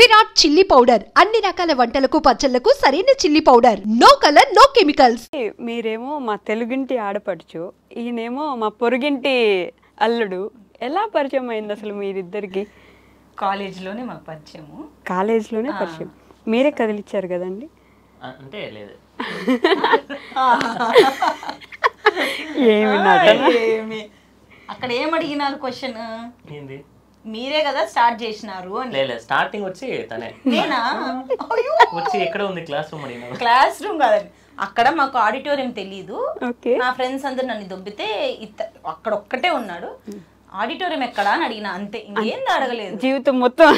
Virat chilli powder అన్ని రకాల వంటలకు పచ్చళ్లకు సరైన chilli powder. No colour no chemicals. మీరేమో మా తెలుగింటి ఆడపడుచు, ఈయనేమో మా పొరుగింటి అల్లుడు. ఎలా పరిచయం అయింది అసలు మీరిద్దరికి? కాలేజ్లోనే మాకు పరిచయము. కాలేజ్లోనే పరిచయం. మీరే కదిలిచ్చారు కదండి? అంటే లేదు, ఏమి నటన. అక్కడ ఏమడిగినారు క్వశ్చన్? ఏంది? మీరే కదా స్టార్ట్ చేసినారు అని. లేదు, స్టార్టింగ్ వచ్చి తనే. నేనా? వచ్చి ఎక్కడ ఉంది క్లాస్ రూమ్ అడిగినా. క్లాస్ రూమ్ కాదండి, అక్కడ మాకు ఆడిటోరియం తెలీదు. ఓకే. నా ఫ్రెండ్స్ అందరు నన్ను దొబ్బితే అక్కడ ఒక్కటే ఉన్నాడు. ఆడిటోరియం ఎక్కడా అని అడిగినా, అంతే, ఇంకేంది అడగలేదు. జీవితం మొత్తం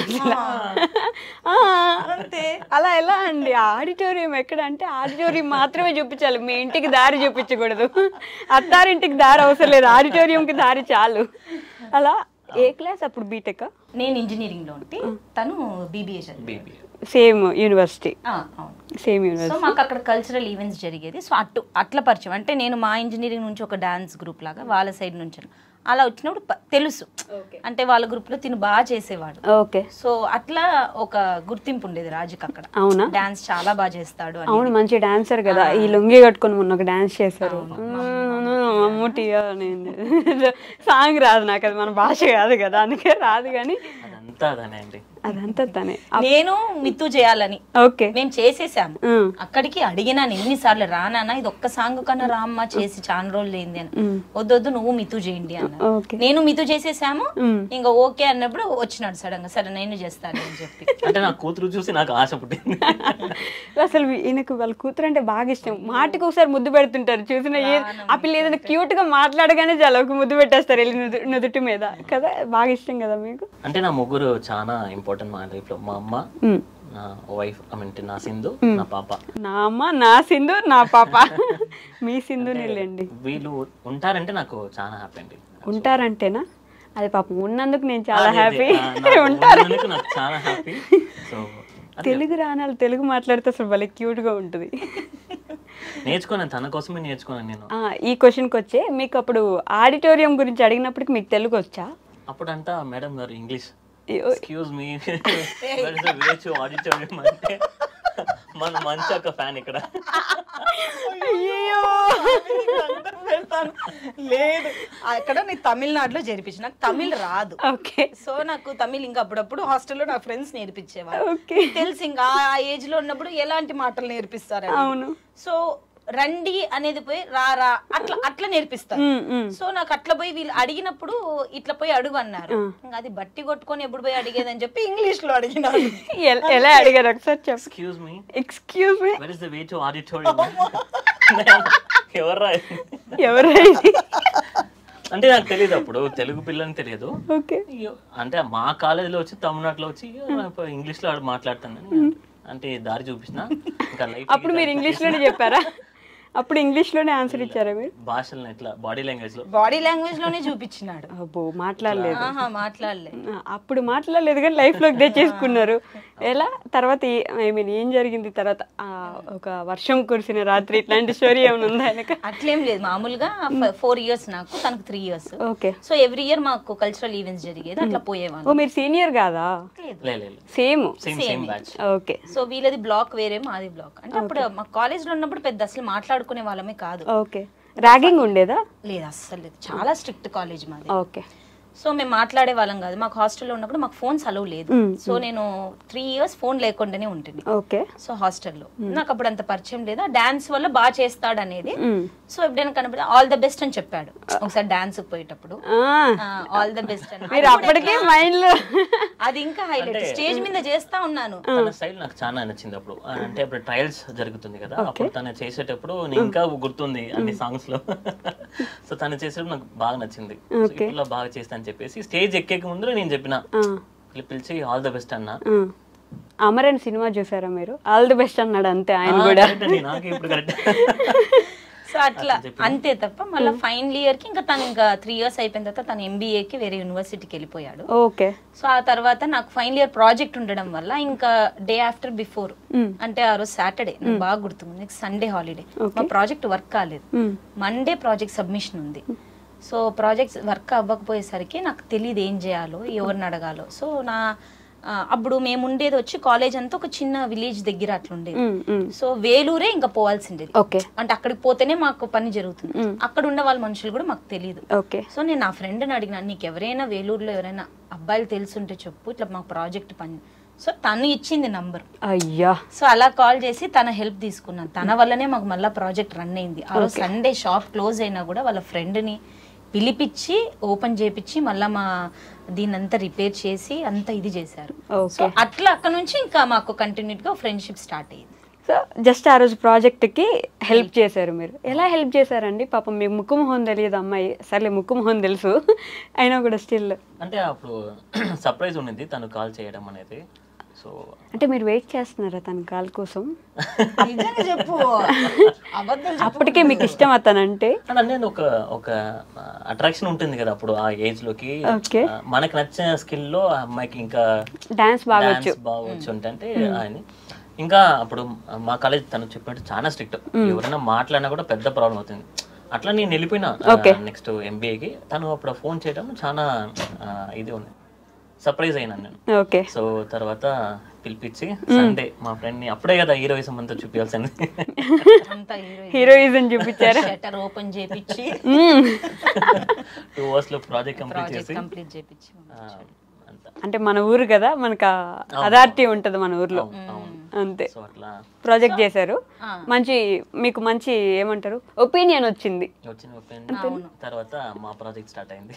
అంతే. అలా ఎలా అండి? ఆడిటోరియం ఎక్కడ అంటే ఆడిటోరియం మాత్రమే చూపించాలి, మీ ఇంటికి దారి చూపించకూడదు. అత్తారింటికి దారి అవసరం లేదు, ఆడిటోరియంకి దారి చాలు. అలా ఏ క్లాస్ అప్పుడు? బీటెక్? నేను ఇంజనీరింగ్ లో ఉంటే తను బీబీఏ చదివి. Same university. Same so university. మాకు అక్కడ కల్చరల్ ఈవెంట్స్ జరిగేది. సో అట్లా పరిచయం. అంటే నేను మా ఇంజనీరింగ్ నుంచి ఒక డాన్స్ గ్రూప్ లాగా, వాళ్ళ సైడ్ నుంచి అలా వచ్చినప్పుడు తెలుసు. అంటే వాళ్ళ గ్రూప్ లో తిను బాగా చేసేవాడు. ఓకే. సో అట్లా ఒక గుర్తింపు ఉండేది రాజుకి అక్కడ. అవునా? డాన్స్ చాలా బాగా చేస్తాడు. అవును, మంచి డాన్సర్ కదా. ఈ లుంగి కట్టుకొని మొన్న ఒక డాన్స్ చేశారు. మమ్మూటి సాంగ్ రాదు నాకు, అది మన భాష కాదు కదా, అందుకే రాదు. కానీ అదంతా తనే. నేను మిత్తు చేయాలని ఓకే మేము చేసేసాము. అక్కడికి అడిగినాను ఎన్నిసార్లు, రానా ఇది ఒక్క సాంగ్ కన్నా రామ్మా, చేసి చాలా రోజులు ఏంది అని. వద్దొద్దు నువ్వు మిత్తు చేయండి అన్న. నేను మిత్తు చేసేసాము. ఇంకా ఓకే అన్నప్పుడు వచ్చినాడు సడన్ గా, సరే నేను చేస్తాను అని చెప్పి. అంటే నా కూతురు చూసి నాకు ఆశ పుట్టింది. అసలు ఈయనకు వాళ్ళ కూతురు అంటే బాగా ఇష్టం. మాటకు ఒకసారి ముద్దు పెడుతుంటారు చూసిన. ఆ పిల్ల ఏదైనా క్యూట్ గా మాట్లాడగానే చాలా ఒక ముద్దు పెట్టేస్తారు నుదుటి మీద కదా. బాగా ఇష్టం కదా మీకు? అంటే నా ముగ్గురు చాలా ఇంపార్టెంట్ మా లైఫ్ లో. మా అమ్మ, నా వైఫ్, అంటే నా సింధు, నా పాప. నా అమ్మ, నా సింధు, నా పాప. మీ సింధు నీళ్ళండి. వీళ్ళు ఉంటారంటే నాకు చాలా హ్యాపీ అండి. ఉంటారంటేనా? అది పాపం ఉన్నందుకు నేను చాలా హ్యాపీ. ఉంటారు నాకు చాలా హ్యాపీ. సో తెలుగు రానాలు తెలుగు మాట్లాడితే అసలు భలే క్యూట్ గా ఉంటుంది. నేర్చుకున్నాను, తన కోసమే నేర్చుకున్నాను నేను. ఈ క్వశ్చన్కి వచ్చే, మీకు అప్పుడు ఆడిటోరియం గురించి అడిగినప్పటికి మీకు తెలుగు వచ్చా? అప్పుడంతా మేడం గారు ఇంగ్లీష్, ఎక్స్క్యూజ్ మీ ఆడిటోరియం అంటే మన మంచి ఒక ఫ్యాన్ ఇక్కడ. లేదు, అక్కడ నేను తమిళనాడులో జరిపించి, నాకు తమిళ్ రాదు. ఓకే. సో నాకు తమిళ్ ఇంకా అప్పుడప్పుడు హాస్టల్లో నా ఫ్రెండ్స్ నేర్పించేవారు. తెలుసు ఇంకా ఆ ఏజ్ లో ఉన్నప్పుడు ఎలాంటి మాటలు నేర్పిస్తారు. అవును. సో రండి అనేది పోయి రారా అట్లా అట్లా నేర్పిస్తారు. సో నాకు అట్లా పోయి వీళ్ళు అడిగినప్పుడు ఇట్లా పోయి అడుగు అన్నారు. అది బట్టి కొట్టుకొని ఎప్పుడు పోయి అడిగేదని చెప్పి ఇంగ్లీష్ లో అడిగినారు. ఎలా అడిగారు ఒకసారి చెప్పు. Excuse me, excuse me, where is the way to auditorium? ఎవరా అంటే నాకు తెలియదు అప్పుడు, తెలుగు పిల్లని తెలియదు. అంటే మా కాలేజీలో వచ్చి తమిళనాడులో వచ్చి ఇంగ్లీష్ లో మాట్లాడతాను అంటే దారి చూపించిన. ఇంకా అప్పుడు మీరు ఇంగ్లీష్ లోనే చెప్పారా? అప్పుడు ఇంగ్లీష్ లోనే ఆన్సర్ ఇచ్చారా మీరు? భాషలను ఎట్లా బాడీ లాంగ్వేజ్ లోనే చూపించినాడు. అబ్బో, మాట్లాడలేదు. అప్పుడు మాట్లాడలేదు కానీ లైఫ్ లోకి తెచ్చేసుకున్నారు. ఎలా తర్వాత ఏం జరిగింది తర్వాత? ఒక వర్షం కురిసిన రాత్రి ఇట్లాంటి స్టోరీ ఏమైనా ఉందా? అట్లేం లేదు, మామూలుగా 4 years నాకు, తనకు 3 years. Okay. So every year మాకు కల్చరల్ ఈవెంట్స్ జరిగేది, అట్లా పోయేవాళ్ళు. ఓ, మీరు సీనియర్ కాదా? సేమ్. ఓకే. సో వీళ్ళది బ్లాక్ వేరే, మాది బ్లాక్. అంటే అప్పుడు మా కాలేజ్ లో ఉన్నప్పుడు పెద్ద అసలు మాట్లాడుకునే వాళ్ళమే కాదు. ఓకే. ర్యాగింగ్ ఉండేదా? లేదు, అస్సలు లేదు, చాలా స్ట్రిక్ట్ కాలేజ్ మాది. ఓకే. సో మేము మాట్లాడే వాళ్ళం కాదు. మాకు హాస్టల్లో ఉన్నప్పుడు మాకు ఫోన్స్ అలవ్ లేదు. సో నేను 3 years ఫోన్ లేకుండానే ఉంటుంది. ఓకే. సో హాస్టల్లో నాకు అప్పుడు అంత పరిచయం లేదు. డాన్స్ వల్ల బాగా చేస్తాడు అనేది. సో ఎప్పుడైనా కనబడి ఆల్ ద బెస్ట్ అని చెప్పాడు ఒకసారి డాన్స్ పోయేటప్పుడు. ఆల్ ద బెస్ట్ అని అప్పటికే మైండ్ లో అది ఇంకా హైలైట్. స్టేజ్ మీద చేస్తా ఉన్నాను. తన స్టైల్ నాకు చాలా నచ్చింది అప్పుడు. అంటే అప్పుడు ట్రయల్స్ జరుగుతుంది కదా, అప్పుడు తను చేసేటప్పుడు ఇంకా గుర్తుంది అన్ని సాంగ్స్ లో. సో తను చేసేటప్పుడు నాకు బాగా నచ్చింది. ఇప్పుడు బాగా చేస్తాను చెప్పేసి స్టేజ్ ఎక్కే ముందు నేను చెప్పిన, పిలిచి ఆల్ ద బెస్ట్ అన్నా. అమరన్ సినిమా చూసారా మీరు? ఆల్ ది బెస్ట్ అన్నాడు అంతే ఆయన కూడా. సో అట్లా అంతే తప్ప మళ్ళీ ఫైనల్ ఇయర్ కి ఇంకా తను ఇంకా 3 years అయిపోయిన తర్వాత తను ఎంబీఏకి వేరే యూనివర్సిటీకి వెళ్ళిపోయాడు. ఓకే. సో ఆ తర్వాత నాకు ఫైనల్ ఇయర్ ప్రాజెక్ట్ ఉండడం వల్ల ఇంకా డే ఆఫ్టర్ బిఫోర్, అంటే ఆ రోజు సాటర్డే, నాకు బాగా గుర్తుంది, నెక్స్ట్ సండే హాలిడే. మా ప్రాజెక్ట్ వర్క్ కాలేదు, మండే ప్రాజెక్ట్ సబ్మిషన్ ఉంది. సో ప్రాజెక్ట్స్ వర్క్ అవ్వకపోయేసరికి నాకు తెలియదు ఏం చేయాలో, ఎవరిని అడగాలో. సో అప్పుడు మేము ఉండేది వచ్చి కాలేజ్ అంతా ఒక చిన్న విలేజ్ దగ్గర అట్లా ఉండేది. సో వేలూరే ఇంకా పోవాల్సిండేది. అంటే అక్కడికి పోతేనే మాకు పని జరుగుతుంది. అక్కడ ఉండే వాళ్ళ మనుషులు కూడా మాకు తెలియదు. సో నేను నా ఫ్రెండ్ని అడిగినా, నీకు ఎవరైనా వేలూరులో ఎవరైనా అబ్బాయిలు తెలుసుంటే చెప్పు, ఇట్లా మాకు ప్రాజెక్ట్ పని. సో తను ఇచ్చింది నంబర్. అయ్యా. సో అలా కాల్ చేసి తన హెల్ప్ తీసుకున్నాను. తన వల్లనే మాకు మళ్ళీ ప్రాజెక్ట్ రన్ అయింది. ఆ రోజు సండే షాప్ క్లోజ్ అయినా కూడా వాళ్ళ ఫ్రెండ్ని పిలిపించి ఓపెన్ చేపించి మళ్ళీ మా దీన్నంతా రిపేర్ చేసి అంతా ఇది చేశారు. సో అట్లా అక్కడ నుంచి ఇంకా మాకు కంటిన్యూగా ఫ్రెండ్షిప్ స్టార్ట్ అయ్యింది. సో జస్ట్ ఆ రోజు ప్రాజెక్ట్కి హెల్ప్ చేశారు మీరు. ఎలా హెల్ప్ చేశారండి? పాపం మీకు ముక్కు మొహం తెలియదు అమ్మాయి, సర్లే ముక్కు మొహం తెలుసు అయినా కూడా స్టిల్. అంటే అప్పుడు సర్ప్రైజ్ ఉండింది తను కాల్ చేయడం అనేది. సో అంటే మీరు వెయిట్ చేస్తున్నారా తన కాల్ కోసం? చెప్పు, అప్పటికే మీకు ఇష్టం అతనంటే? అంటే ఒక అట్రాక్షన్ ఉంటుంది కదా అప్పుడు ఆ ఏజ్ లోకి. మనకి నచ్చిన స్కిల్ లో ఆ అమ్మాయికి ఇంకా డాన్స్ బాగొచ్చు అంటే ఆయన ఇంకా అప్పుడు మా కాలేజ్ తను చెప్పినట్టు చాలా స్ట్రిక్ట్. ఎవరైనా మాట్లాడినా కూడా పెద్ద ప్రాబ్లం అవుతుంది. అట్లా నేను వెళ్ళిపోయినా నెక్స్ట్ ఎంబీఏకి. తను అప్పుడు ఫోన్ చేయడం చాలా ఇది ఉంది, సర్ప్రైజ్ అయినాను నేను. సో తర్వాత పిలిపించి సండే మా ఫ్రెండ్ ని, అప్పుడే కదా హీరోయిజం అంతా చూపించాల్సింది, హీరోయిజం చూపించారు. షట్టర్ ఓపెన్ చేపించి 2 hours లో ప్రాజెక్ట్ కంప్లీట్ చేపించి. అంటే మన ఊరు కదా, మనకు అథారిటీ ఉంటది మన ఊర్లో, అంతే. ప్రాజెక్ట్ చేశారు, మంచి మీకు మంచి ఏమంటారు ఒపీనియన్ వచ్చింది. తర్వాత మా ప్రాజెక్ట్ స్టార్ట్ అయింది.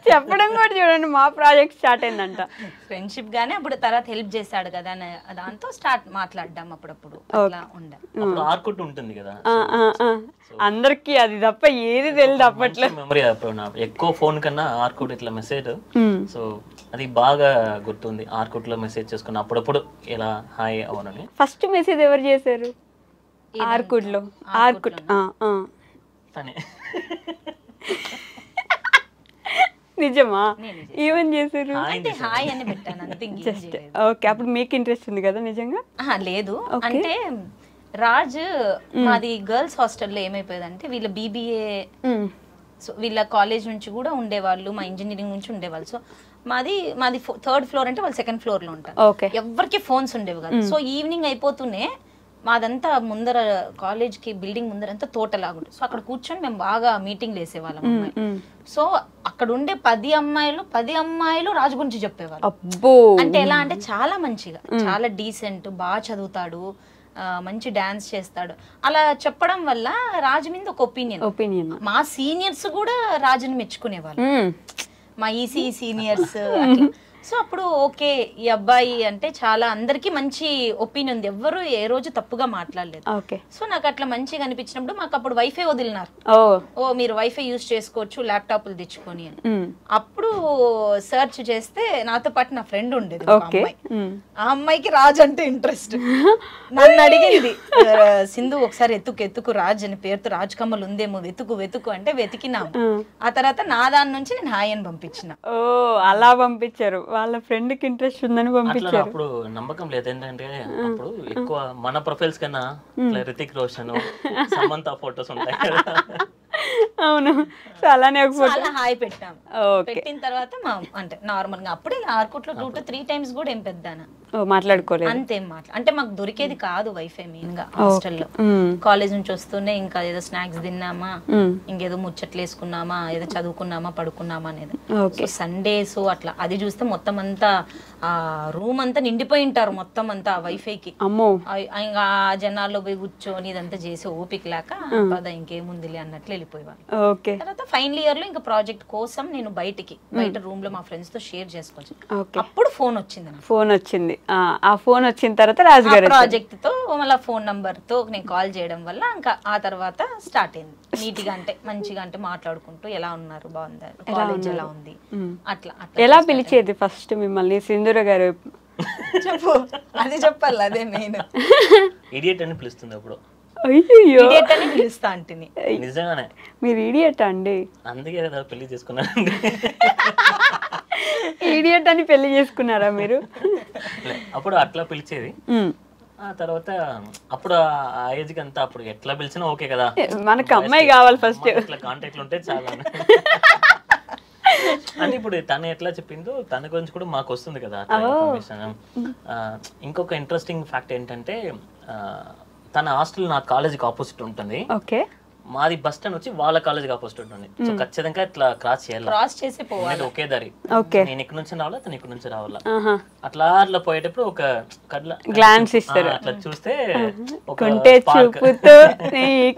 చెప్పడం కూడా చూడండి, మా ప్రాజెక్ట్ స్టార్ట్ అయిందంట. ఫ్రెండ్షిప్ గానే అప్పుడు తర్వాత హెల్ప్ చేశాడు కదా, దాంతో స్టార్ట్ మాట్లాడడం అప్పుడప్పుడు ఆర్కుట్ ఉంటుంది కదా. అందరికి అది తప్ప ఏది తెలియదు అప్పట్లో. మెమరీ ఎక్కువ ఫోన్ కన్నా ఆర్కుట్ ఇట్లా మెసేజ్. సో అది బాగా గుర్తుంది. ఆర్కుట్ లో మెసేజ్ చేసుకున్న అప్పుడప్పుడు ఇలా హాయ్ అవునని. ఫస్ట్ మెసేజ్ ఎవరు చేశారు ఆర్కుట్ లో? ఆర్కుట్ తనే. నిజమా? ఏమని చేశారు? హాయ్ అని పెట్టాను అంతే. ఓకే, అప్పుడు మీకు ఇంట్రెస్ట్ ఉంది కదా నిజంగా? లేదు, అంటే రాజ్ మాది గర్ల్స్ హాస్టల్లో ఏమైపోయేదంటే వీళ్ళ బీబీఏ, సో వీళ్ళ కాలేజ్ నుంచి కూడా ఉండేవాళ్ళు, మా ఇంజనీరింగ్ నుంచి ఉండేవాళ్ళు. సో మాది 3rd floor అంటే వాళ్ళు 2nd floor లో ఉంటారు. ఎవరికి ఫోన్స్ ఉండేవి కదా. సో ఈవినింగ్ అయిపోతూనే మాదంతా ముందర కాలేజ్కి బిల్డింగ్ ముందర అంతా తోటలాగుంటుంది. సో అక్కడ కూర్చొని మేము బాగా మీటింగ్లు వేసేవాళ్ళం అమ్మాయి. సో అక్కడ ఉండే 10 అమ్మాయిలు రాజు గురించి చెప్పేవాళ్ళు. అంటే ఎలా అంటే చాలా మంచిగా, చాలా డీసెంట్, బాగా చదువుతాడు, మంచి డాన్స్ చేస్తాడు, అలా చెప్పడం వల్ల రాజు మీద ఒక ఒపీనియన్. మా సీనియర్స్ కూడా రాజుని మెచ్చుకునేవాళ్ళు, మా ఈసీ సీనియర్స్. సో అప్పుడు ఓకే, ఈ అబ్బాయి అంటే చాలా అందరికి మంచి ఒపీనియన్ ఉంది, ఎవ్వరు ఏ రోజు తప్పుగా మాట్లాడలేదు. సో నాకు అట్లా మంచిగా అనిపించినప్పుడు మాకు అప్పుడు వైఫై వదిలినారు. మీరు వైఫై యూజ్ చేసుకోవచ్చు ల్యాప్టాప్లు తెచ్చుకొని అని. అప్పుడు సర్చ్ చేస్తే నాతో పాటు నా ఫ్రెండ్ ఉండేది, ఆ అమ్మాయికి రాజ్ అంటే ఇంట్రెస్ట్. నన్ను అడిగింది, సింధు ఒకసారి ఎత్తుకు రాజ్ అని పేరుతో రాజ్ కమ్మలు ఉందేమో వెతుకు అంటే వెతికినాము. ఆ తర్వాత నా దాని నుంచి నేను హాయ్ అని పంపించిన. అలా పంపించారు, వాళ్ళ ఫ్రెండ్ కి ఇంట్రెస్ట్ ఉందని పంపించారు. అప్పుడు నమ్మకం లేదు, ఏంటంటే అప్పుడు ఎక్కువ మన ప్రొఫైల్స్ కన్నా రితిక్ రోషన్, సమంత ఫోటోస్ ఉంటాయి కదా. అవును, సో అలానే ఒక ఫోటో హాయ్ పెట్టాం. పెట్టిన తర్వాత అంటే నార్మల్ గా అప్పుడే ఆర్కుట్లో 2 to 3 times కూడా ఏం పెద్దానా మాట్లాడుకోలేదు, అంతేం అంటే మాకు దొరికేది కాదు వైఫై మెయిన్ గా హాస్టల్లో. కాలేజ్ నుంచి వస్తూనే ఇంకా ఏదో స్నాక్స్ తిన్నామా, ఇంకేదో ముచ్చట్లు వేసుకున్నామా, ఏదో చదువుకున్నామా, పడుకున్నామా అనేది. సండేస్ అట్లా అది చూస్తే మొత్తం అంతా ఆ రూమ్ అంతా నిండిపోయి ఉంటారు, మొత్తం అంతా వైఫైకి. ఇంకా జనాల్లో పోయి కూర్చొని ఇదంతా చేసి ఓపిక లేక పద ఇంకేముందిలే అన్నట్లు వెళ్ళిపోయేవాళ్ళు. తర్వాత ఫైనల్ ఇయర్ లో ఇంకా ప్రాజెక్ట్ కోసం నేను బయట రూమ్ లో మా ఫ్రెండ్స్ తో షేర్ చేసుకోవచ్చు. అప్పుడు ఫోన్ వచ్చింది. ఆ ఫోన్ వచ్చిన తర్వాత రాజు గారు ప్రాజెక్ట్ తో మళ్ళీ ఫోన్ నంబర్ తో నేను కాల్ చేయడం వల్ల ఇంకా ఆ తర్వాత స్టార్ట్ అయింది నీట్ గా, అంటే మంచిగా, అంటే మాట్లాడుకుంటూ ఎలా ఉన్నారు, బాగుందా, కాలేజ్ ఎలా ఉంది, అట్లా. ఎలా పిలిచేది ఫస్ట్ మిమ్మల్ని సింధూర గారు? చెప్పు, అది చెప్పాలి, అదే మెయిన్. ఇడియట్ అని పిలుస్తుంది అప్పుడు. ఇడియట్ అని పిలుస్తా అంటిని. నిజంగానే మీరు ఇడియట్ అండి? అందుకే కదా పెళ్లి చేసుకున్నానండి. ఇడియట్ అని పెళ్లి చేసుకున్నారా మీరు? అప్పుడు అట్లా పిలిచేది. ఆ తర్వాత అప్పుడు ఆ ఏజ్ కి అంతా అప్పుడు ఎట్లా పిలిచినా ఓకే కదా, మనకు అమ్మాయి కావాలి ఫస్ట్, ఇట్లా కాంటాక్ట్లు ఉంటే చాలా. అంటే ఇప్పుడు తను ఎట్లా చెప్పిందో తన గురించి కూడా మాకు వస్తుంది కదా ఇన్ఫర్మేషన్. ఇంకొక ఇంట్రెస్టింగ్ ఫ్యాక్ట్ ఏంటంటే తన హాస్టల్ నా కాలేజీకి ఆపోజిట్ ఉంటుంది. ఓకే, మాది బస్ స్టాండ్ వచ్చి వాళ్ళ కాలేజీకి ఆపోజిట్ ఉంటుంది. సో ఖచ్చితంగా ఇట్లా క్రాస్ చేయాలి, క్రాస్ చేసి పోవాలి, ఒకే దారి. నేను ఇక్కడ నుంచి రావాలా, తను ఇక్కడ నుంచి రావాలా. అట్లా పోయేటప్పుడు ఒక గ్లాన్స్ ఇస్తారు, అట్లా చూస్తే కొంటే చూపుతూ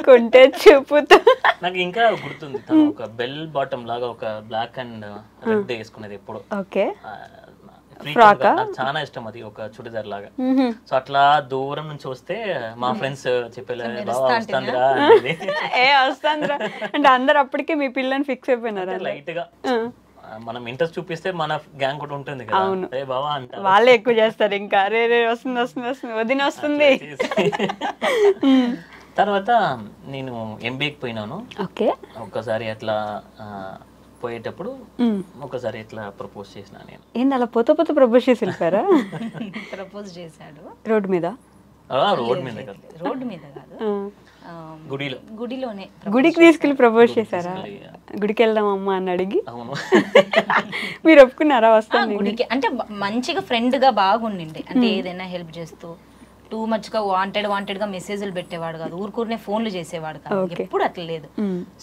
కొంటే చూపుతూ. నాకు ఇంకా గుర్తుంది, తను ఒక బెల్ బాటమ్ లాగా ఒక బ్లాక్ అండ్ రెడ్ వేసుకునేది ఎప్పుడు. ఓకే, నాకు చాలా ఇష్టం అది, ఒక చుడిదార్ లాగా. సో అట్లా దూరం నుంచి వస్తే మా ఫ్రెండ్స్ చెప్పేలా వస్తాందిరా వస్తాందిరా అంటే అందరు అప్పటికే మీ పిల్లని ఫిక్స్ అయిపోయినారు. లైట్ గా మనం ఇంట్రెస్ట్ చూపిస్తే మన గ్యాంగ్ కూడా ఉంటుంది కదా, రే బావా అంట, వాళ్ళే ఎక్కువ చేస్తారు. ఇంకా రే రే వస్తుంది వస్తుంది వస్తుంది వదిన వస్తుంది. తర్వాత నేను ఎంబీఏకి పోయినాను. ఓకే, ఒక్కసారి అట్లా పోయేటప్పుడు ఒకసారి ఇట్లా ప్రపోజ్ చేసిన. నేను ఏంది అలా పోత ప్రపోజ్ చేసి వెళ్ళిపోయారా? ప్రపోజ్ చేశాడు రోడ్ మీద? రోడ్ మీద కాదు, రోడ్డు మీద కాదు, గుడిలోనే. గుడికి తీసుకెళ్లి ప్రపోజ్ చేశారా? గుడికి వెళ్దాం అమ్మా అని అడిగి అవును. మీరు ఒప్పుకున్నారా? వస్తాను గుడికి అంటే మంచిగా ఫ్రెండ్ గా బాగుండిండే, అంటే ఏదైనా హెల్ప్ చేస్తూ టూ మచ్ గా వాంటెడ్ గా మెసేజ్లు పెట్టేవాడు కాదు, ఊరుకూరినే ఫోన్లు చేసేవాడు కాదు, ఎప్పుడు అట్లా లేదు.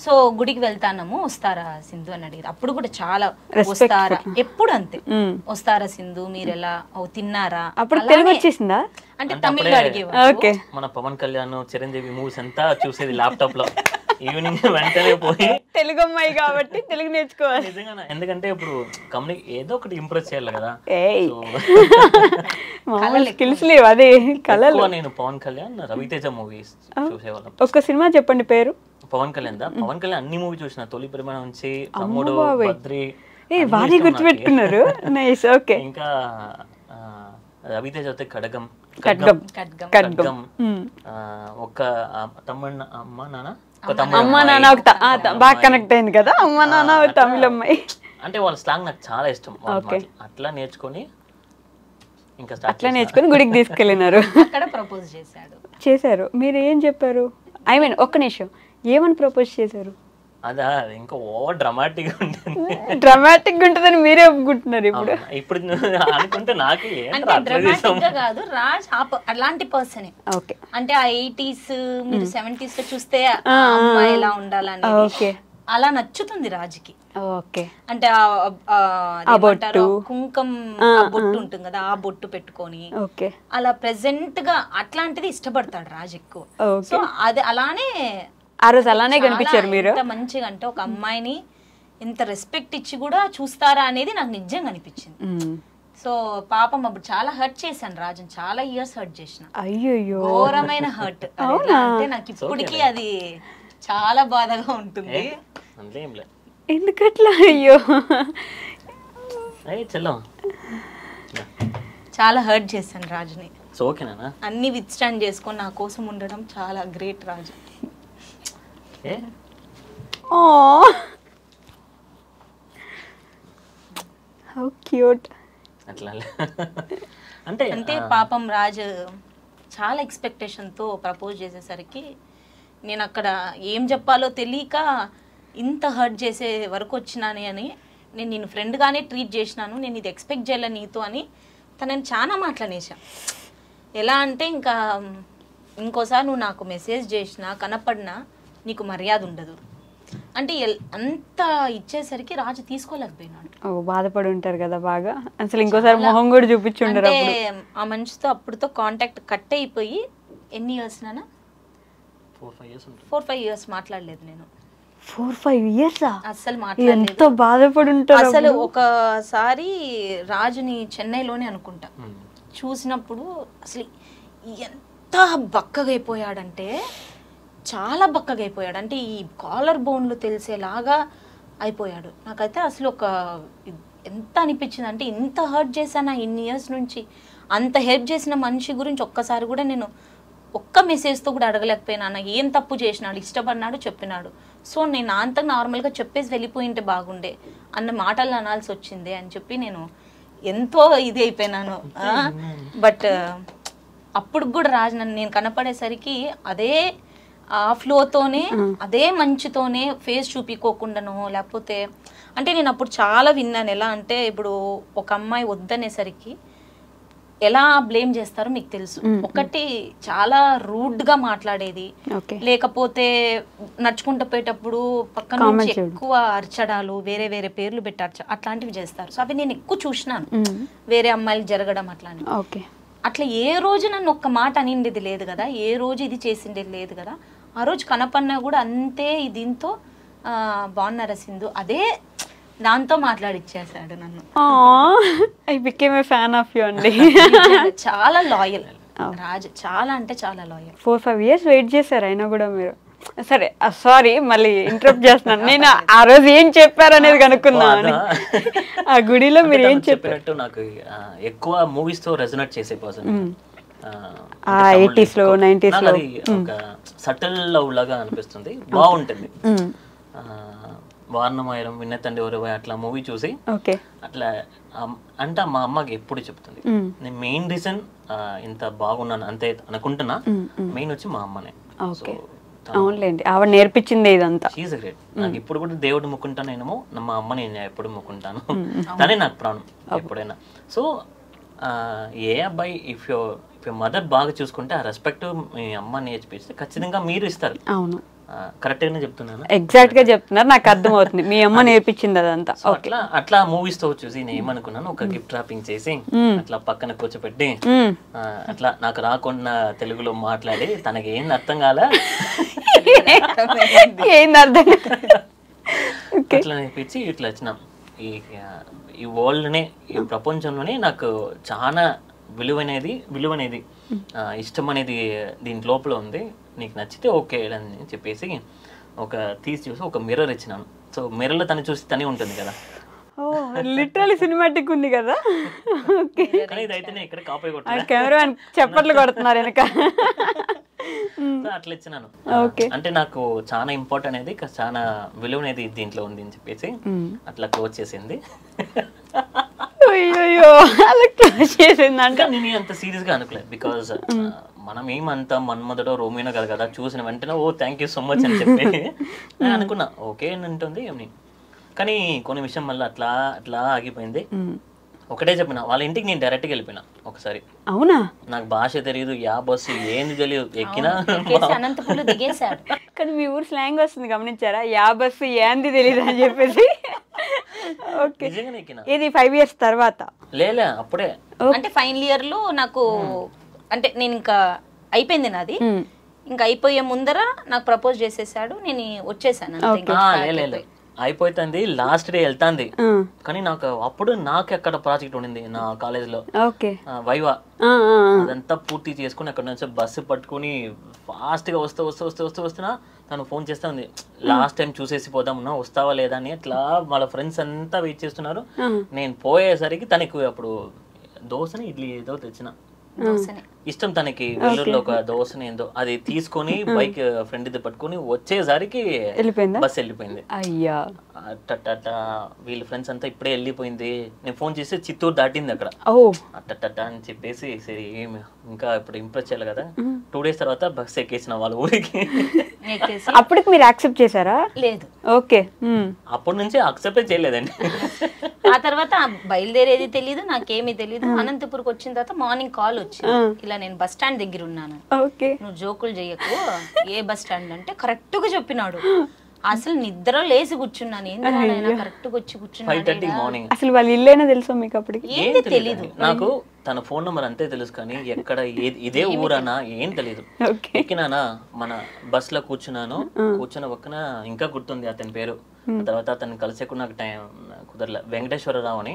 సో గుడికి వెళ్తానము, వస్తారా సింధు అని అడిగారు. అప్పుడు కూడా చాలా వస్తారా, ఎప్పుడు అంతే, వస్తారా సింధు, మీరు ఎలా తిన్నారా. అప్పుడు తెలుగు వచ్చేసిందా? అంటే తమిళ్ అడిగేవాడు. మన పవన్ కళ్యాణ్ చిరంజీవి మూవీస్ అంతా చూసేది ల్యాప్టాప్ లో, ఈవినింగ్ వెంటనే పోయి. తెలుగు అమ్మాయి కాబట్టి తెలుగు నేర్చుకోవాలి నిజంగా, ఎందుకంటే ఇప్పుడు ఏదో ఒకటి ఇంప్రెస్ చేయాలి కదా. స్కిల్స్ లేవు, అదే కళలు. నేను పవన్ కళ్యాణ్ రవితేజ మూవీస్ చూసేవాళ్ళం. ఒక్క సినిమా చెప్పండి పేరు. పవన్ కళ్యాణ్ అన్ని మూవీ చూసిన, తొలి ప్రేమ నుంచి తమ్ముడు, బద్రి, వాణి గుర్తుపెట్టుకున్నారు. నైస్. ఓకే, ఇంకా రవితేజ అయితే ఖడ్గం, ఒక తమ్ముడు అమ్మ నాన్న, అమ్మ నాన్న బాగా కనెక్ట్ అయింది కదా, అమ్మ నాన్న తమిళ అమ్మాయి. అంటే వాళ్ళ స్లాంగ్ నాకు చాలా ఇష్టం. అట్లా నేర్చుకొని గుడికి తీసుకెళ్ళినారు. అక్కడ ప్రపోజ్ చేశారు. మీరు ఏం చెప్పారు? ఐ మీన్ ఒక్క నిమిషం, ఏమని ప్రపోజ్ చేశారు? అదా ఇంకా ఓవర్ డ్రామాటిక్ ఉంటుంది. డ్రామాటిక్ ఉంటుందని మీరే ఒప్పుకుంటున్నారు ఇప్పుడు. ఇప్పుడు అనుకుంటే నాకు కాదు, రాజ్ అలాంటి పర్సన్. ఓకే, అంటే ఆ 80s మీరు 70s లో చూస్తే అమ్మాయి ఎలా ఉండాలని అలా నచ్చుతుంది రాజుకి. ఓకే, అంటే కుంకం బొట్టు ఉంటుంది కదా, ఆ బొట్టు పెట్టుకొని అలా ప్రెసెంట్ గా అట్లాంటిది ఇష్టపడతాడు రాజు ఎక్కువ. సో అది అలానే ఆ రోజు అలానే కనిపించారు మీరు. మంచిగా అంటే ఒక అమ్మాయిని ఇంత రెస్పెక్ట్ ఇచ్చి కూడా చూస్తారా అనేది నాకు నిజంగా అనిపించింది. సో పాపం అప్పుడు చాలా హర్ట్ చేశాను రాజుని, చాలా ఇయర్స్ హర్ట్ చేసిన. అయ్యో, ఘోరమైన హర్ట్. అంటే నాకు ఇప్పటికీ అది చాలా బాధగా ఉంటుంది. ఎందుకట్లా? అయ్యో, చాలా హర్ట్ చేశాను రాజుని. అన్ని విత్ స్టాండ్ చేసుకొని నా కోసం ఉండడం చాలా గ్రేట్ రాజు. How cute. అంటే పాపం రాజు చాలా ఎక్స్పెక్టేషన్ తో ప్రపోజ్ చేసేసరికి నేను అక్కడ ఏం చెప్పాలో తెలియక ఇంత హర్ట్ చేసే వరకు వచ్చినాని అని, నేను నిన్ను ఫ్రెండ్గానే ట్రీట్ చేసినాను, నేను ఇది ఎక్స్పెక్ట్ చేయాలి నీతో అని తనని చాలా మాట్లాడేసా. ఎలా అంటే ఇంకా ఇంకోసారి నువ్వు నాకు మెసేజ్ చేసినా కనపడినా నీకు మర్యాద ఉండదు అంటే అంత ఇచ్చేసరికి రాజు తీసుకోలేకపోయినాడు. బాధపడి ఉంటారు కదా బాగా. అసలు ఇంకోసారి మొహం కూడా చూపించుంటారు. ఆ మనిషితో అప్పుడుతో కాంటాక్ట్ కట్ అయిపోయి ఎన్ని ఇయర్స్ నానా? 4-5 years మాట్లాడలేదు నేను. 4-5 years అసలు మాట్లాడలేదు. ఎంత బాధపడి ఉంటారు. అసలు ఒకసారి రాజుని చెన్నైలోనే అనుకుంటా చూసినప్పుడు అసలు ఎంత బక్కగా అయిపోయాడంటే, చాలా బక్కగా అయిపోయాడు. అంటే ఈ కాలర్ బోన్లు తెలిసేలాగా అయిపోయాడు. నాకైతే అసలు ఎంత అనిపించింది అంటే, ఇంత హర్ట్ చేశాను ఇన్ని ఇయర్స్ నుంచి. అంత హెల్ప్ చేసిన మనిషి గురించి ఒక్కసారి కూడా నేను ఒక్క మెసేజ్తో కూడా అడగలేకపోయినా. ఏం తప్పు చేసినాడు, ఇష్టపడినాడు, చెప్పినాడు. సో నేను అంత నార్మల్గా చెప్పేసి వెళ్ళిపోయింటే బాగుండే అన్న మాటలు అనాల్సి వచ్చింది అని చెప్పి నేను ఎంతో ఇది అయిపోయినాను. బట్ అప్పుడు కూడా రాజు నేను కనపడేసరికి ఆ ఫ్లోతోనే అదే మంచుతోనే ఫేస్ చూపించుకోకుండానో లేకపోతే అంటే నేను అప్పుడు చాలా విన్నాను. ఎలా అంటే ఇప్పుడు ఒక అమ్మాయి వద్దనేసరికి ఎలా బ్లేమ్ చేస్తారో మీకు తెలుసు. ఒకటి చాలా రూడ్ గా మాట్లాడేది, లేకపోతే నడుచుకుంటూ పోయేటప్పుడు పక్కన నుంచి ఎక్కువ అరచడాలు, వేరే వేరే పేర్లు పెట్టి అట్లాంటివి చేస్తారు. సో అవి నేను ఎక్కువ చూసినాను వేరే అమ్మాయిలు జరగడం అట్లాంటివి. అట్లా ఏ రోజు నన్ను ఒక్క మాట అనిండేది లేదు కదా, ఏ రోజు ఇది చేసిండేది లేదు కదా. ఆ రోజు కనపన్నా కూడా అంతే దీంతో బాగున్నారా సింధు అదే దాంతో మాట్లాడిచ్చేసాడు నన్ను. I became a fan of you అండి. చాలా లాయల్ రాజు, చాలా అంటే చాలా లాయల్. 4-5 years వెయిట్ చేశారు అయినా కూడా మీరు. సరే సారీ మళ్ళీ ఇంటరప్ట్ చేస్తున్నాను. నేను ఆ రోజు ఏం చెప్పారు అనేది కనుక్కున్నాను. ఆ గుడిలో మీరు ఏం చెప్పారు? నాకు ఎక్కువ మూవీస్ తో రెజొనేట్ చేసే పర్సన్. 80s లో 90s లో ఒక సటిల్ లవ్ లాగా అనిపిస్తుంది, బాగుంటుంది. వారణమాయరం విన్నతండి ఎవరు అట్లా మూవీ చూసి అట్లా అంటే మా అమ్మకి ఎప్పుడు చెప్తుంది. నేను మెయిన్ రీజన్ ఇంత బాగున్నాను అంతే అనుకుంటున్నా, మెయిన్ వచ్చి మా అమ్మనే. అవునులేండి, ఆవిడ నేర్పించింది ఇదంతా. She is great. నాకు ఇప్పుడు కూడా దేవుడు ముక్కుంటానేమో, మా అమ్మని నేను ఎప్పుడు ముక్కుంటాను, తనే నాకు ప్రాణం ఎప్పుడైనా. సో ఏ అబ్బాయి ఇఫ్ యువర్ మదర్ బాగా చూసుకుంటే ఆ రెస్పెక్ట్ మీ అమ్మ నేర్పిస్తే ఖచ్చితంగా మీరు ఇస్తారు. అవును, కరెక్ట్ గానే చెప్తున్నాను. ఎగ్జాక్ట్ గా చెప్తున్నారు, నాకు అర్థం అవుతుంది. మీ అమ్మ నేర్పించింది అదంతా. అట్లా మూవీస్ తో చూసి నేను ఏమనుకున్నాను, ఒక గిఫ్ట్ ర్యాపింగ్ చేసి అట్లా పక్కన కూర్చోపెట్టి అట్లా నాకు రాకుండా తెలుగులో మాట్లాడి తనకి ఏంది అర్థం కాల ఏంది అర్థం అట్లా నేర్పించి ఇట్లా వచ్చినాం. ఈ వరల్డ్నే, ఈ ప్రపంచంలోనే నాకు చాలా విలువనేది ఇష్టం అనేది దీని లోపల ఉంది. నీకు నచ్చితే ఓకే అని చెప్పేసి ఒక తీసి చూసి ఒక మిర్రర్ ఇచ్చినాను. సో మిర్రర్లో తను చూసి తనే ఉంటుంది కదా. లిటరల్లీ సినిమాటిక్ ఉంది కదా. ఇదైతే ఇక్కడ కాపీ కెమెరా చప్పట్లు కొడుతున్నారు వెనక. అట్లా ఇచ్చినాను. అంటే నాకు చాలా ఇంపార్టెంట్ అనేది, చాలా విలువ అనేది దీంట్లో ఉంది అని చెప్పేసి అట్లా క్లోజ్ చేసింది. అంటే నేను అంత సీరియస్ గా అనుకోలేదు. బికాస్ మనం ఏమంతా మన్మధుడో రోమినో కదా, చూసిన వెంటనే ఓ థ్యాంక్ యూ సో మచ్ అని చెప్పి నేను అనుకున్నా ఓకే అని ఉంటుంది. కానీ కొన్ని విషయం మళ్ళీ అట్లా ఆగిపోయింది. ఒకటే చెప్పిన వాళ్ళ ఇంటికి నేను డైరెక్ట్గా వెళ్ళిపోయినా ఒకసారి. అవునా? నాకు భాష తెలియదు, యా బస్సు ఏంది తెలియదు, ఎక్కినా. కానీ మీ ఊరు స్లాంగ్ వస్తుంది గమనించారా, యా బస్సు ఏంది తెలియదు అని చెప్పేసి. ఇది 5 years తర్వాత? లేలే అప్పుడే, అంటే ఫైనల్ ఇయర్ లో నాకు అంటే నేను ఇంకా అయిపోయింది నాది, ఇంకా అయిపోయే ముందర నాకు ప్రపోజ్ చేసేసాడు. నేను వచ్చేసాను. అయిపోతుంది, లాస్ట్ డే వెళ్తాంది. కానీ నాకు ఎక్కడ ప్రాజెక్ట్ ఉండింది నా కాలేజ్ లో, వైవా. అదంతా పూర్తి చేసుకుని అక్కడ నుంచి బస్సు పట్టుకుని ఫాస్ట్ గా వస్తున్నా తను ఫోన్ చేస్తా ఉంది, లాస్ట్ టైం చూసేసి పోదాం, వస్తావా లేదా అని. అట్లా వాళ్ళ ఫ్రెండ్స్ అంతా వెయిట్ చేస్తున్నారు. నేను పోయేసరికి తనకు అప్పుడు దోశని ఇడ్లీ ఏదో తెచ్చిన, ఇష్టం తనకి. వెల్లూరులో ఒక దోశని ఏందో అది తీసుకొని బైక్ ఫ్రెండ్ ఇది పట్టుకుని వచ్చేసరికి బస్ వెళ్ళిపోయింది. అయ్యా, అట్ట వీళ్ళ ఫ్రెండ్స్ అంతా ఇప్పుడే వెళ్ళిపోయింది. నేను ఫోన్ చేస్తే చిత్తూరు దాటింది అక్కడ. అట్ట అని చెప్పేసి సరే ఇంకా ఇప్పుడు ఇంప్రెస్ చేయాలి కదా. 2 days తర్వాత బస్ ఎక్కేసిన వాళ్ళ ఊరికి. అప్పటికి మీరు యాక్సెప్ట్ చేశారా? లేదు. ఓకే, అప్పటి నుంచి యాక్సెప్ట్ చేయలేదండి. ఆ తర్వాత బయలుదేరేది తెలీదు, నాకేమీ తెలీదు. అనంతపూర్కి వచ్చిన తర్వాత మార్నింగ్ కాల్ వచ్చి, ఇలా నేను బస్ స్టాండ్ దగ్గర ఉన్నాను, నువ్వు జోకులు చెయ్యకు, ఏ బస్ స్టాండ్ అంటే కరెక్ట్ గా చెప్పినాడు. అసలు నిద్ర లేసి కూర్చున్నాను, ఏంటి కరెక్ట్ గా వచ్చి కూర్చున్నాను. అసలు వాళ్ళ ఇల్లేనా తెలుసా మీకు? అప్పటికి ఏంటి తెలీదు నాకు, తన ఫోన్ నెంబర్ అంతే తెలుసు కానీ ఎక్కడ ఇదే ఊరనా ఏం తెలీదు. ఎక్కినానా మన బస్ లో కూర్చున్న పక్కన ఇంకా గుర్తుంది అతని పేరు. తర్వాత అతను కలిసేకుండా నాకు టైం కుదరలే, వెంకటేశ్వరరావు అని.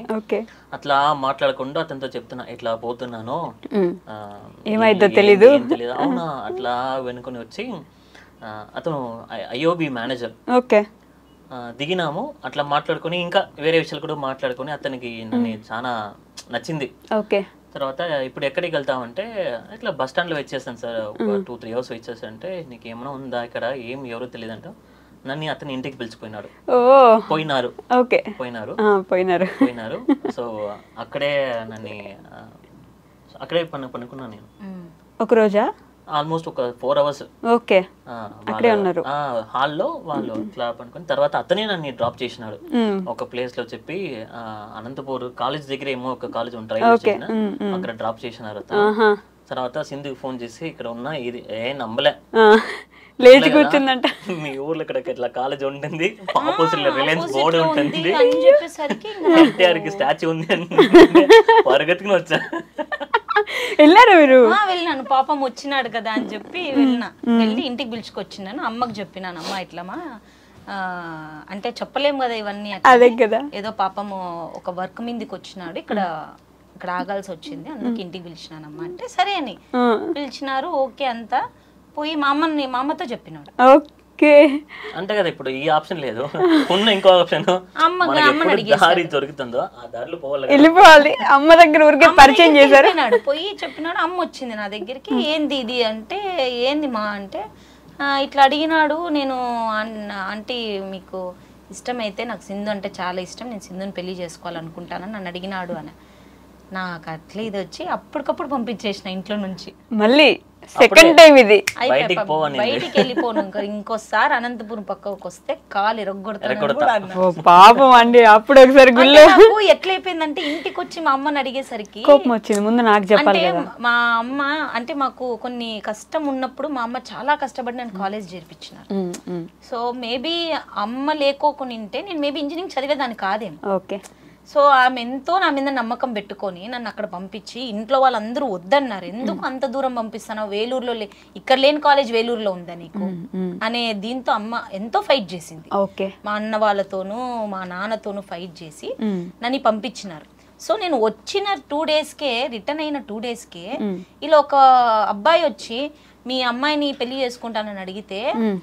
అట్లా మాట్లాడకుండా అతనితో చెప్తున్నా ఇట్లా పోతున్నాను, ఏమైందో తెలీదు. అవునా? అట్లా వెనుకొని వచ్చి అతను ఐఓబి మేనేజర్. దిగినాము, అట్లా మాట్లాడుకుని ఇంకా వేరే విషయాలు కూడా మాట్లాడుకుని అతనికి నన్ను చాలా నచ్చింది. తర్వాత ఇప్పుడు ఎక్కడికి వెళ్తామంటే ఇట్లా బస్ స్టాండ్ లో వచ్చేసాను సార్, ఒక 2-3 hours వచ్చేసానంటే నీకు ఏమైనా ఉందా ఇక్కడ, ఏం ఎవరో తెలియదు అంట. నన్ను అతని ఇంటికి పిలిచిపోయినాడు. పోయినారు. సో అక్కడే నన్ను పనుకున్నాను నేను. ఒక రోజా? ఆల్మోస్ట్ ఒక 4 hours ఓకే అక్కడే ఉన్నారు హాల్లో వాళ్ళు ఇట్లా పనుకొని తర్వాత అతనే నన్ను డ్రాప్ చేసినాడు ఒక ప్లేస్ లో చెప్పి అనంతపూర్ కాలేజ్ దగ్గర ఏమో ఒక కాలేజ్ ఉంటాయి అక్కడ డ్రాప్ చేసినారు తర్వాత సింధుకి ఫోన్ చేసి ఇక్కడ ఉన్నా ఇది నమ్మలే లేచి కూర్చుందంట మీ ఊర్లో ఇక్కడ ఇట్లా కాలేజ్ ఉంటుంది ఆపోజిట్ రిలయన్స్ బోర్డు ఉంటుంది ఎన్టీఆర్ కి స్టాచ్యూ ఉంది పరిగెత్తుకుని వచ్చా వెళ్ళారు మీరు వెళ్ళినాను పాపం వచ్చినాడు కదా అని చెప్పి వెళ్ళి ఇంటికి పిలుచుకొచ్చినాను అమ్మకి చెప్పినాను అమ్మ ఇట్లమా అంటే చెప్పలేము కదా ఇవన్నీ అదే కదా ఏదో పాపము ఒక వర్క్ మీదకి వచ్చినాడు ఇక్కడ ఆగాల్సి వచ్చింది అందుకు ఇంటికి పిలిచినానమ్మ అంటే సరే అని పిలిచినారు ఓకే అంతా పోయి మా అమ్మతో చెప్పినాడు ఓకే అంటే కదా ఇప్పుడు ఈ ఆప్షన్ లేదు ఉన్న ఇంకో ఆప్షన్ దారి దొరుకుతుందో ఆ దారిలో వెళ్ళిపోవాలి అమ్మ దగ్గర ఊరికే పరిచయం చేశారు పోయి చెప్పినాడు అమ్మ వచ్చింది నా దగ్గరికి ఏంది ఇది అంటే ఏంది మా అంటే ఇట్లా అడిగినాడు నేను ఆంటీ మీకు ఇష్టమైతే నాకు సింధు అంటే చాలా ఇష్టం నేను సింధుని పెళ్లి చేసుకోవాలనుకుంటానని నన్ను అడిగినాడు అని నాకు అట్లా ఇది వచ్చి అప్పటికప్పుడు పంపించేసిన ఇంట్లో నుంచి మళ్ళీ సెకండ్ టైం ఇది బయటికి వెళ్ళిపోను ఇంకోసారి అనంతపురం పక్కకు వస్తే కాలు ఇరగొడతాను పాపం అండి అప్పుడు ఒకసారి గుళ్ళో ఎట్లయిపోయిందంటే ఇంటికి వచ్చి మా అమ్మని అడిగేసరికి కోపం వచ్చింది ముందు నాకు చెప్పాలి మా అమ్మ అంటే మాకు కొన్ని కష్టం ఉన్నప్పుడు మా అమ్మ చాలా కష్టపడి నేను కాలేజ్ చేర్పించినారు సో మేబీ అమ్మ లేకోకుంటే నేను మేబీ ఇంజనీరింగ్ చదివేదాన్ని కాదేమో ఓకే సో ఆమె ఎంతో నా మీద నమ్మకం పెట్టుకొని నన్ను అక్కడ పంపించి ఇంట్లో వాళ్ళందరూ వద్దన్నారు ఎందుకు అంత దూరం పంపిస్తానో వేలూరులో ఇక్కడ లేని కాలేజ్ వేలూరులో ఉందా నీకు అనే దీంతో అమ్మ ఎంతో ఫైట్ చేసింది మా అన్న వాళ్ళతోనూ మా నాన్నతోనూ ఫైట్ చేసి నన్ను పంపించినారు సో నేను వచ్చిన 2 daysకే రిటర్న్ అయిన 2 daysకే ఇలా ఒక అబ్బాయి వచ్చి మీ అమ్మాయిని పెళ్లి చేసుకుంటానని అడిగితే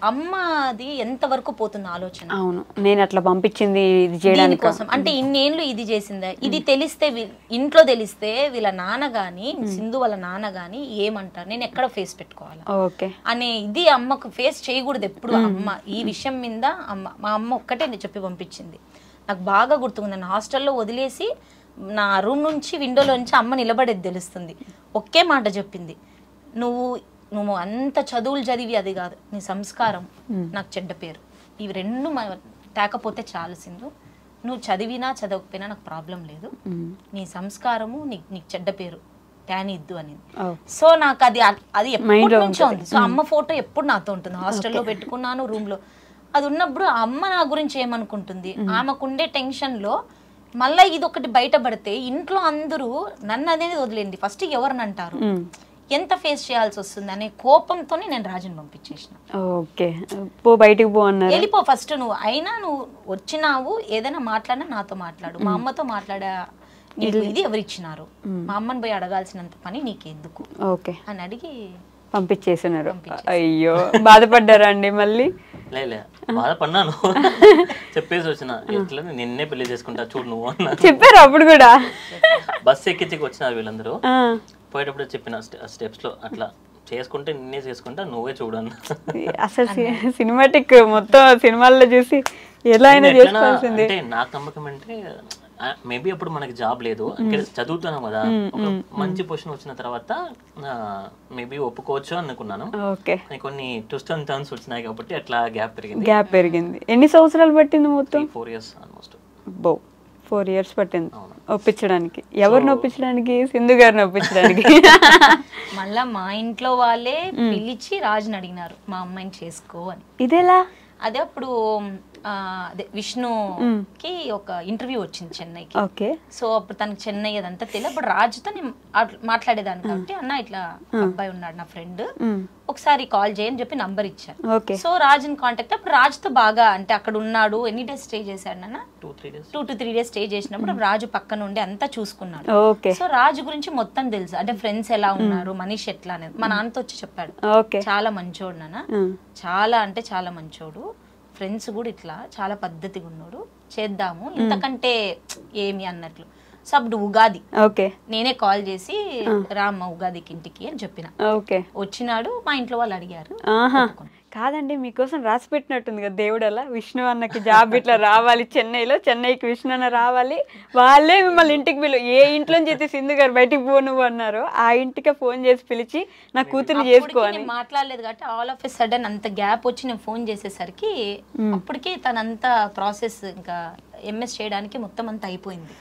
అమ్మది ఎంత వరకు పోతుంది ఆలోచన అవును నేను అట్లా పంపించింది ఇది చేయడానికి కోసం అంటే ఇన్నేళ్ళు ఇది చేసిందా ఇది తెలిస్తే ఇంట్లో తెలిస్తే వీళ్ళ నాన్న గాని సింధు వాళ్ళ నాన్న గాని ఏమంటారు నేను ఎక్కడ ఫేస్ పెట్టుకోవాలి అనే ఇది అమ్మకు ఫేస్ చేయకూడదు ఎప్పుడు అమ్మ ఈ విషయం మీద మా అమ్మ ఒక్కటే చెప్పి పంపించింది నాకు బాగా గుర్తుంది నన్ను హాస్టల్లో వదిలేసి నా రూమ్ నుంచి విండోలో నుంచి అమ్మ నిలబడేది తెలుస్తుంది ఒకే మాట చెప్పింది నువ్వు అంత చదువులు చదివి అది కాదు నీ సంస్కారం నాకు చెడ్డ పేరు ఇవి రెండు తేకపోతే చాలు సింధు నువ్వు చదివినా చదవకపోయినా నాకు ప్రాబ్లం లేదు నీ సంస్కారము నీకు చెడ్డ పేరు ఇద్దు అని సో నాకు అది ఎప్పటి నుంచో ఉంది సో అమ్మ ఫోటో ఎప్పుడు నాతో ఉంటుంది హాస్టల్లో పెట్టుకున్నాను రూమ్ లో అది ఉన్నప్పుడు అమ్మ నా గురించి ఏమనుకుంటుంది ఆమెకుండే టెన్షన్ లో మళ్ళీ ఇది ఒకటి బయటపడితే ఇంట్లో అందరూ నన్ను అనేది వదిలేండి ఫస్ట్ ఎవరిని అంటారు ఎంత ఫేస్ చేయాల్సి వస్తుంది అనే కోపంతోనే నేను రాజుని పంపించేసిన బయటికి పో అన్నారు వెళ్ళిపో ఫస్ట్ నువ్వు అయినా నువ్వు వచ్చినావు ఏదైనా మాట్లాడినా నాతో మాట్లాడు మా అమ్మతో మాట్లాడా నీకు ఇది ఎవరిచ్చినారు మా అమ్మని పోయి అడగాల్సినంత పని నీకెందుకు అని అడిగి పంపించేసినారు అయ్యో బాధపడ్డారా అండి మళ్ళీ బాధపడ్డాను చెప్పేసి వచ్చిన ఎట్లా నిన్నే పెళ్లి చేసుకుంటా చూడు నువ్వు అన్న చెప్పారు అప్పుడు కూడా బస్ ఎక్కించి వచ్చినారు వీళ్ళందరూ పోయేటప్పుడు చెప్పిన స్టెప్స్ లో అట్లా చేసుకుంటే నిన్నే చేసుకుంటా నువ్వే చూడన్న అసలు సినిమాటిక్ మొత్తం సినిమాల్లో చూసి ఎలా అయినా చేసుకోవాల్సింది అంటే నాకు నమ్మకం అంటే మేబీ అప్పుడు మనకి జాబ్ లేదు చదువుతున్నాం కదా ఒక మంచి పొజిషన్ వచ్చిన తర్వాత మేబీ ఒప్పుకోవచ్చు అనుకున్నాను కొన్ని ట్విస్ట్ అండ్ టర్న్స్ వచ్చినాయి కాబట్టి అట్లా గ్యాప్ పెరిగింది ఎన్ని సంవత్సరాలు పట్టింది మొత్తం 4 years ఆల్మోస్ట్ 4 years పట్టింది ఒప్పించడానికి ఎవరిని ఒప్పించడానికి సింధు గారిని ఒప్పించడానికి మళ్ళా మా ఇంట్లో వాళ్ళే పిలిచి రాజుని అడిగినారు మా అమ్మాయిని చేసుకో అని ఇదేలా అదే అప్పుడు అదే విష్ణుకి ఒక ఇంటర్వ్యూ వచ్చింది చెన్నైకి సో అప్పుడు తనకి చెన్నై అదంతా తెలియదు అప్పుడు రాజుతో నేను మాట్లాడేదాన్ని కాబట్టి అన్న ఇట్లా అబ్బాయి ఉన్నాడు నా ఫ్రెండ్ ఒకసారి కాల్ చేయని చెప్పి నంబర్ ఇచ్చాను సో రాజుని కాంటాక్ట్ అప్పుడు రాజుతో బాగా అంటే అక్కడ ఉన్నాడు ఎన్ని డేస్ స్టే చేశాడు నాన్న 2 to 3 days స్టే చేసినప్పుడు రాజు పక్కన ఉండి అంతా చూసుకున్నాడు సో రాజు గురించి మొత్తం తెలుసు అంటే ఫ్రెండ్స్ ఎలా ఉన్నారు మనిషి ఎట్లా అనేది మా నాన్నతో వచ్చి చెప్పాడు చాలా మంచోడు నాన్న చాలా అంటే చాలా మంచోడు ఫ్రెండ్స్ కూడా ఇట్లా చాలా పద్ధతిగా ఉన్నాడు చేద్దాము ఇంతకంటే ఏమి అన్నట్లు సో అప్పుడు ఉగాది నేనే కాల్ చేసి రామ్మ ఉగాదికి ఇంటికి అని చెప్పిన వచ్చినాడు మా ఇంట్లో వాళ్ళు అడిగారు కాదండి, మీకోసం రాసి పెట్టినట్టుంది కదా దేవుడు, అలా విష్ణు అన్నకి జాబ్ ఇట్లా రావాలి చెన్నైలో, చెన్నైకి విష్ణు అన్న రావాలి, వాళ్ళే మిమ్మల్ని ఇంటికి ఏ ఇంట్లోంచి అయితే సింధు గారు బయటికి పో నువ్వు అన్నారో ఆ ఇంటికి ఫోన్ చేసి పిలిచి నా కూతుర్ని చేసుకోవాలి మాట్లాడలేదు కాబట్టి ఆల్ ఆఫ్ ఎ సడన్ అంత గ్యాప్ వచ్చి నేను ఫోన్ చేసేసరికి అప్పటికే తనంతా ప్రాసెస్ ఇంకా ఎంఎస్ చేయడానికి మొత్తం అంతా అయిపోయింది,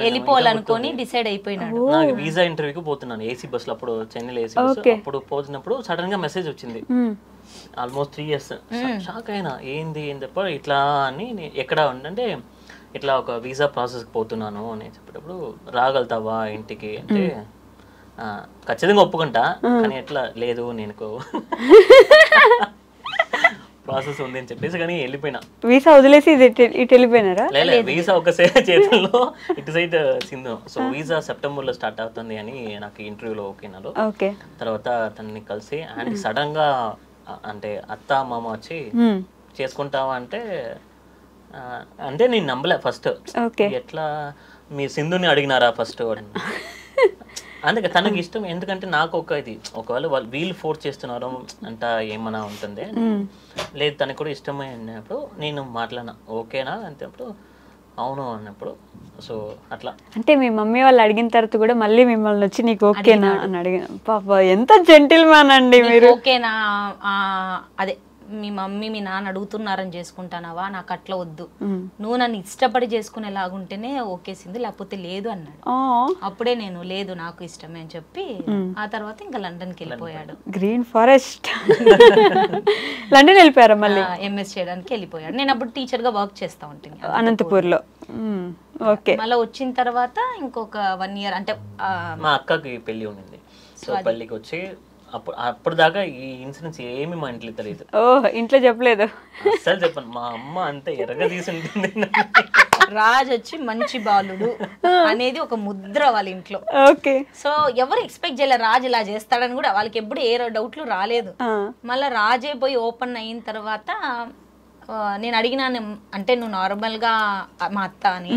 వెళ్ళిపోవాలనుకొని డిసైడ్ అయిపోయినాడు. నాకు వీసా ఇంటర్వ్యూకి పోతున్నాను ఏసీ బస్ లో, అప్పుడు చెన్నైలో ఏసీ బస్, అప్పుడు పోతున్నప్పుడు సడన్ గా మెసేజ్ వచ్చింది. ఆల్మోస్ట్ 3 years షాక్ అయినా, ఏంది ఏం చెప్ప ఇట్లా అని. ఎక్కడ అంటే ఇట్లా ఒక వీసా ప్రాసెస్కి పోతున్నాను అని చెప్పేటప్పుడు, రాగలుగుతావా ఇంటికి అంటే ఖచ్చితంగా ఒప్పుకుంటా, కానీ ఎట్లా లేదు నేను ప్రాసెస్ ఉంది అని చెప్పేసి కానీ వెళ్ళిపోయినా. వీసా వదిలేసి ఇటు వెళ్ళిపోయినారా? లేదు, వీసా ఒక చేతుల్లో ఇటు side Sindhu. So visa September లో స్టార్ట్ అవుతుంది అని నాకు ఇంటర్వ్యూలో ఓకేనారు. తర్వాత తనని కలిసి అండ్ సడన్ గా అంటే అత్త మామ వచ్చి చేసుకుంటావా అంటే అంటే నేను నమ్మలే ఫస్ట్. ఎట్లా మీ సింధుని అడిగినారా ఫస్ట్? అందుకే తనకి ఇష్టం, ఎందుకంటే నాకు ఒక ఇది ఒకవేళ వాళ్ళు వీళ్ళు ఫోర్స్ చేస్తున్నారు అంట ఏమన్నా ఉంటుంది, లేదు తనకు కూడా ఇష్టమే అన్నప్పుడు నేను మాట్లాడినా ఓకేనా అంటే అప్పుడు అవును అన్నప్పుడు. సో అట్లా అంటే మీ మమ్మీ వాళ్ళు అడిగిన తర్వాత కూడా మళ్ళీ మిమ్మల్ని వచ్చి నీకు ఓకేనా అని అడిగిన, పాప ఎంత జెంటిల్ మ్యాన్ అండి మీరు. ఓకేనా అదే మీ మమ్మీ మీ నాన్న అడుగుతున్నారని చేసుకుంటానావా, నాకు అట్లా వద్దు, నువ్వు నన్ను ఇష్టపడి చేసుకునేలాగుంటేనే ఓకేసింది, లేకపోతే లేదు అన్నాడు. అప్పుడే నేను లేదు నాకు ఇష్టమే అని చెప్పి ఆ తర్వాత ఇంకా లండన్కి వెళ్ళిపోయాడు. గ్రీన్ ఫారెస్ట్ లండన్ వెళ్ళిపోయారా మళ్ళీ? ఎంఎస్ చేయడానికి వెళ్ళిపోయాడు. నేను అప్పుడు టీచర్ గా వర్క్ చేస్తా ఉంటాను అనంతపూర్లో. మళ్ళీ వచ్చిన తర్వాత ఇంకొక 1 year అంటే మా అక్కకి పెళ్లి ఉండింది. సో పెళ్లికి వచ్చి అప్పుడు దాకా ఈ ఇన్సిడెంట్స్ ఏమి మా ఇంట్లో తెలియదు. ఇంట్లో చెప్పలేదు అసలు చెప్పను. మా అమ్మ అంతా ఎర్రగా తీసి ఉంటుంది. రాజ్ వచ్చి మంచి బాలుడు అనేది ఒక ముద్ర వాళ్ళ ఇంట్లో. సో ఎవరు ఎక్స్పెక్ట్ చేయలేదు రాజ్ ఇలా చేస్తాడని కూడా, వాళ్ళకి ఎప్పుడు ఏ డౌట్లు రాలేదు. మళ్ళీ రాజే పోయి ఓపెన్ అయిన తర్వాత నేను అడిగినాను, అంటే నువ్వు నార్మల్ గా మా అత్త అని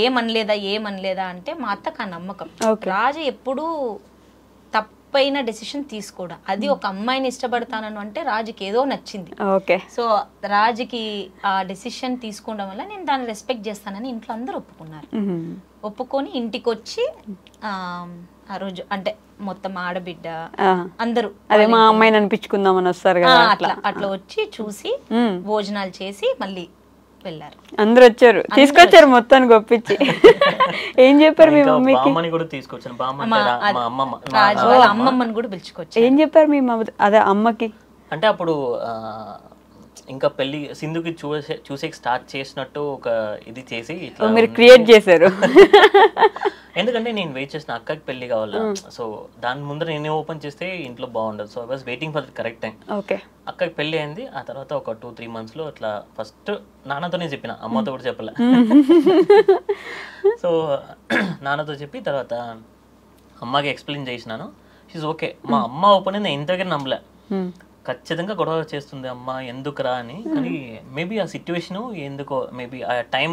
ఏమనలేదా అంటే మా అత్తకు ఆ నమ్మకం. రాజు ఎప్పుడు తప్పైన డెసిషన్ తీసుకోడా, అది ఒక అమ్మాయిని ఇష్టపడతానను అంటే రాజుకి ఏదో నచ్చింది. సో రాజుకి ఆ డెసిషన్ తీసుకోవడం వల్ల నేను దాన్ని రెస్పెక్ట్ చేస్తానని ఇంట్లో అందరూ ఒప్పుకున్నారు. ఒప్పుకొని ఇంటికి వచ్చి ఆ రోజు అంటే మొత్తం ఆడబిడ్డ అందరూ అదే మా అమ్మాయిని అనిపించుకుందామని వస్తారు కదా, అట్లా వచ్చి చూసి భోజనాలు చేసి మళ్ళీ వెళ్ళారు. అందరూ వచ్చారు, తీసుకొచ్చారు మొత్తానికి ఒప్పించి. ఏం చెప్పారు మీ మమ్మీకి? అమ్మమ్మని కూడా పిలుచుకొచ్చారు. ఏం చెప్పారు మీ అదే అమ్మకి? అంటే అప్పుడు ఇంకా పెళ్లి సింధుకి చూసే స్టార్ట్ చేసినట్టు ఒక ఇది చేసి మీరు క్రియేట్ చేశారు. ఎందుకంటే నేను వెయిట్ చేసిన అక్కకి పెళ్లి కావాలా, సో దాని ముందర నేనే ఓపెన్ చేస్తే ఇంట్లో బాగుండదు. So I was waiting for the correct time. అక్కకి పెళ్లి అయింది. ఆ తర్వాత ఒక 2-3 months లో అట్లా ఫస్ట్ నాన్నతోనే చెప్పిన, అమ్మతో కూడా చెప్పలే. సో నాన్నతో చెప్పి తర్వాత అమ్మకి ఎక్స్ప్లెయిన్ చేసినాను. She's okay. మా అమ్మ ఓపెన్ నేను ఇంతగా నమ్మలే, ఖచ్చితంగా గొడవ చేస్తుంది అమ్మ ఎందుకురా అని. కానీ మేబీ ఆ సిచ్యువేషన్ ఎందుకో, మేబీ ఆ టైం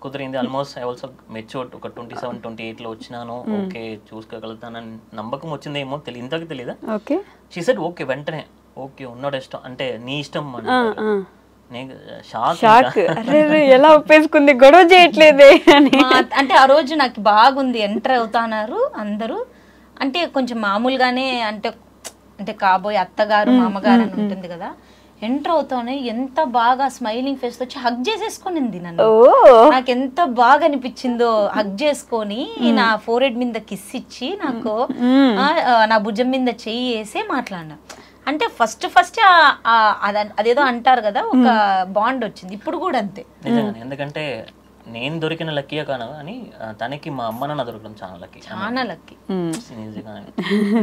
కుదిరింది. Almost I also matured. ఒక 27-28 వచ్చినాను. ఓకే చూసుకోగలుగుతానని నమ్మకం వచ్చిందేమో ఇంతకు తెలియదా. షీ సెడ్ ఓకే వెంటనే ఓకే ఉన్నాడు ఇష్టం అంటే నీ ఇష్టం అని. షాక్, ఎలా ఒప్పేసుకుంది, గొడవ చేయట్లేదే అని. అంటే ఆ రోజు నాకు బాగుంది, ఎంటర్ అవుతున్నారు అందరూ. అంటే కొంచెం మామూలుగానే అంటే కాబోయే అత్తగారు మామగారు అని ఉంటుంది కదా, ఎంటర్ అవుతానే ఎంత బాగా స్మైలింగ్ ఫేస్ వచ్చి హగ్ చేసేసుకునింది నన్ను. నాకు ఎంత బాగా అనిపించిందో, హగ్ చేసుకొని నా ఫోరెడ్ మీద కిస్ ఇచ్చి నాకు నా భుజం మీద చెయ్యి వేసి మాట్లాడినా. అంటే ఫస్ట్ అదేదో అంటారు కదా, ఒక బాండ్ వచ్చింది. ఇప్పుడు కూడా అంతే. ఎందుకంటే నేను దొరికిన లక్కీ కాను అని తనకి మా అమ్మ నాన్న దొరకడం చాలా లక్కీ.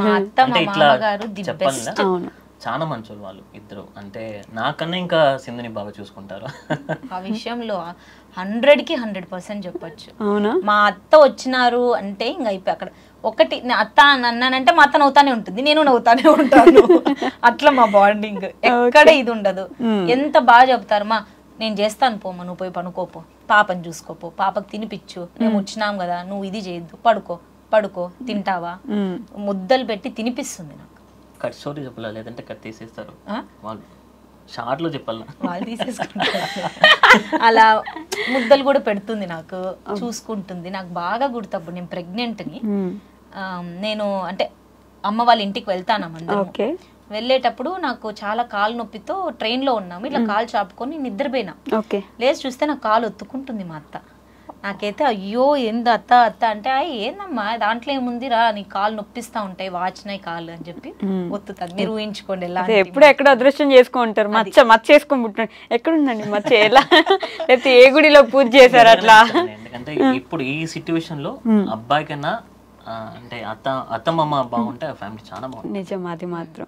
మా అత్త మా మామగారు ది బెస్ట్. చాలా మంచోళ్ళు వాళ్ళు ఇద్దరు. అంటే నాకన్నా ఇంకా సింధుని బాగా చూసుకుంటారు. ఆ విషయంలో 100కి 100% చెప్పొచ్చు. మా అత్త వచ్చినారు అంటే ఇంకా అయిపోయి అక్కడ ఒకటి అత్త అన్నానంటే మా అత్త నవ్వుతానే ఉంటుంది, నేను నవ్వుతానే ఉంటాను. అట్లా మా బాండింగ్ ఎక్కడ ఇది ఉండదు. ఎంత బాగా చెప్తారు, మా నేను చేస్తాను పోమా, నువ్వు పోయి పనుకోపో, పాపని చూసుకోపో, పాపకు తినిపించు, మేము వచ్చినాం కదా, నువ్వు ఇది చేయొద్దు, పడుకో తింటావా, ముద్దలు పెట్టి తినిపిస్తుంది నాకు. కట్ స్టోరీ చెప్పాలా లేదంటే కట్ తీసేస్తారు వాళ్ళు, షార్ట్ లో చెప్పాలా వాళ్ళు తీసేసుకుంటారు. అలా ముద్దలు కూడా పెడుతుంది నాకు, చూసుకుంటుంది. నాకు బాగా గుర్తప్పుడు నేను ప్రెగ్నెంట్ని, నేను అంటే అమ్మ వాళ్ళ ఇంటికి వెళ్తానమ్మందరం. వెళ్ళేటప్పుడు నాకు చాలా కాలు నొప్పితో ట్రైన్లో ఉన్నాము, ఇట్లా కాలు చాపుకొని నిద్రపోయినా. లేచి చూస్తే నాకు కాలు ఒత్తుకుంటుంది మా అత్త. నాకైతే అయ్యో ఏంది అత్త అత్త అంటే, ఏందమ్మా దాంట్లో ఏముంది రా, నీ కాలు నొప్పిస్తా ఉంటాయి, వాచినాయి కాళ్ళు అని చెప్పి ఒత్తుతాను. మీరు ఊహించుకోండి ఎలా. ఎప్పుడు ఎక్కడ అదృష్టం చేసుకుంటారు, మచ్చ చేసుకొని పుట్టిన ఎక్కడుందండి మచ్చ, ఎలా లేకపోతే ఏ గుడిలో పూజ చేశారు అట్లా. ఎందుకంటే ఇప్పుడు ఈ సిచ్యువేషన్ లో అబ్బాయి కన్నా అంటే అత్తమ్మ బాగుంటే ఆ ఫ్యామిలీ చాలా బాగుంటుంది. నిజం, అది మాత్రం.